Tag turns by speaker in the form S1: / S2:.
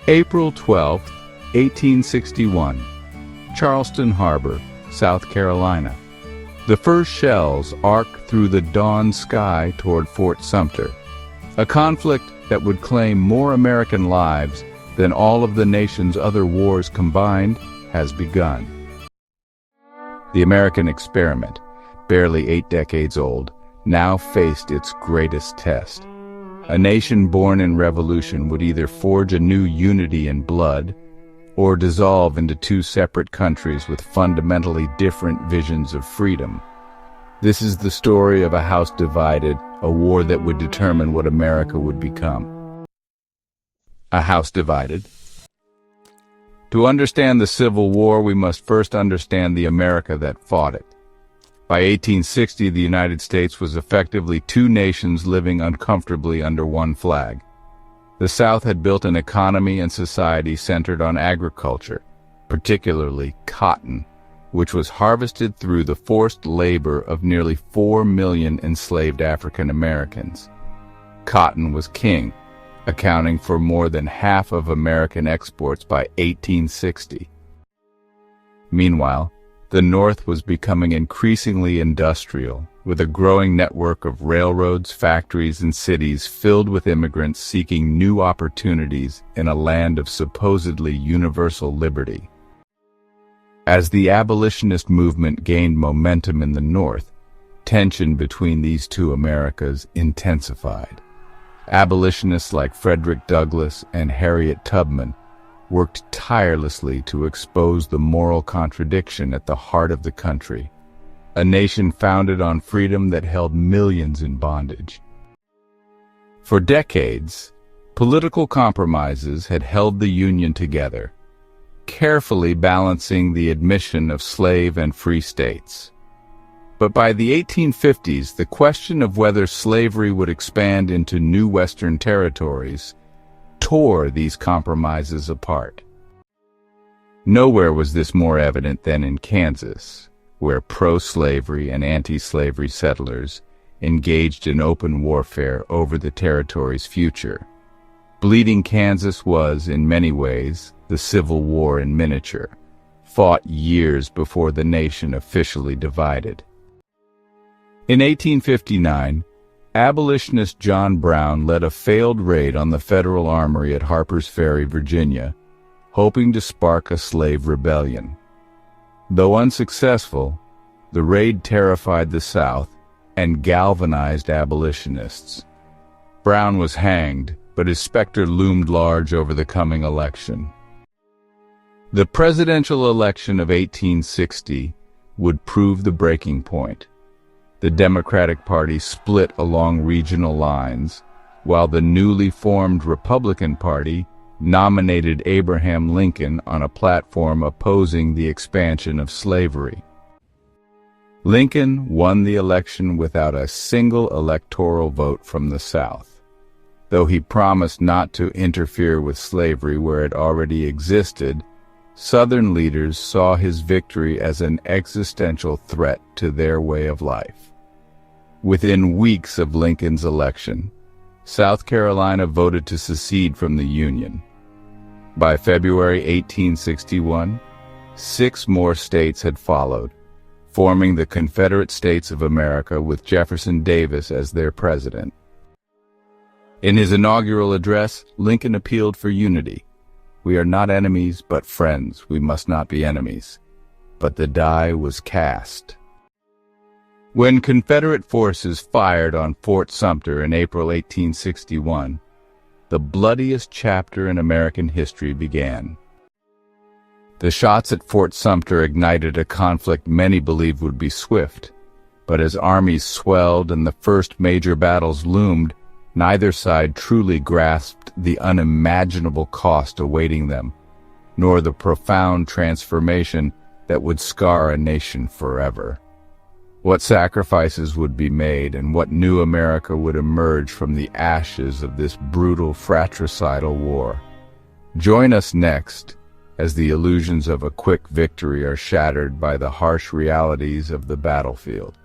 S1: April 12, 1861, Charleston Harbor, South Carolina. The first shells arc through the dawn sky toward Fort Sumter, a conflict that would claim more American lives than all of the nation's other wars combined has begun. The American experiment, barely 8 decades old, now faced its greatest test. A nation born in revolution would either forge a new unity in blood or dissolve into 2 separate countries with fundamentally different visions of freedom. This is the story of a house divided, a war that would determine what America would become. A house divided. To understand the Civil War, we must first understand the America that fought it. By 1860, the United States was effectively 2 nations living uncomfortably under one flag. The South had built an economy and society centered on agriculture, particularly cotton, which was harvested through the forced labor of nearly 4 million enslaved African Americans. Cotton was king, accounting for more than half of American exports by 1860. Meanwhile, the North was becoming increasingly industrial, with a growing network of railroads, factories, and cities filled with immigrants seeking new opportunities in a land of supposedly universal liberty. As the abolitionist movement gained momentum in the North, tension between these 2 Americas intensified. Abolitionists like Frederick Douglass and Harriet Tubman worked tirelessly to expose the moral contradiction at the heart of the country, a nation founded on freedom that held millions in bondage. For decades, political compromises had held the Union together, carefully balancing the admission of slave and free states. But by the 1850s, the question of whether slavery would expand into new Western territories tore these compromises apart. Nowhere was this more evident than in Kansas, where pro-slavery and anti-slavery settlers engaged in open warfare over the territory's future. Bleeding Kansas was, in many ways, the Civil War in miniature, fought years before the nation officially divided. In 1859, abolitionist John Brown led a failed raid on the Federal Armory at Harper's Ferry, Virginia, hoping to spark a slave rebellion. Though unsuccessful, the raid terrified the South and galvanized abolitionists. Brown was hanged, but his specter loomed large over the coming election. The presidential election of 1860 would prove the breaking point. The Democratic Party split along regional lines, while the newly formed Republican Party nominated Abraham Lincoln on a platform opposing the expansion of slavery. Lincoln won the election without a single electoral vote from the South. Though he promised not to interfere with slavery where it already existed, Southern leaders saw his victory as an existential threat to their way of life. Within weeks of Lincoln's election, South Carolina voted to secede from the Union. By February 1861, 6 more states had followed, forming the Confederate States of America with Jefferson Davis as their president. In his inaugural address, Lincoln appealed for unity. "We are not enemies, but friends. We must not be enemies." But the die was cast. When Confederate forces fired on Fort Sumter in April 1861, the bloodiest chapter in American history began. The shots at Fort Sumter ignited a conflict many believed would be swift, but as armies swelled and the first major battles loomed, neither side truly grasped the unimaginable cost awaiting them, nor the profound transformation that would scar a nation forever. What sacrifices would be made and what new America would emerge from the ashes of this brutal fratricidal war. Join us next as the illusions of a quick victory are shattered by the harsh realities of the battlefield.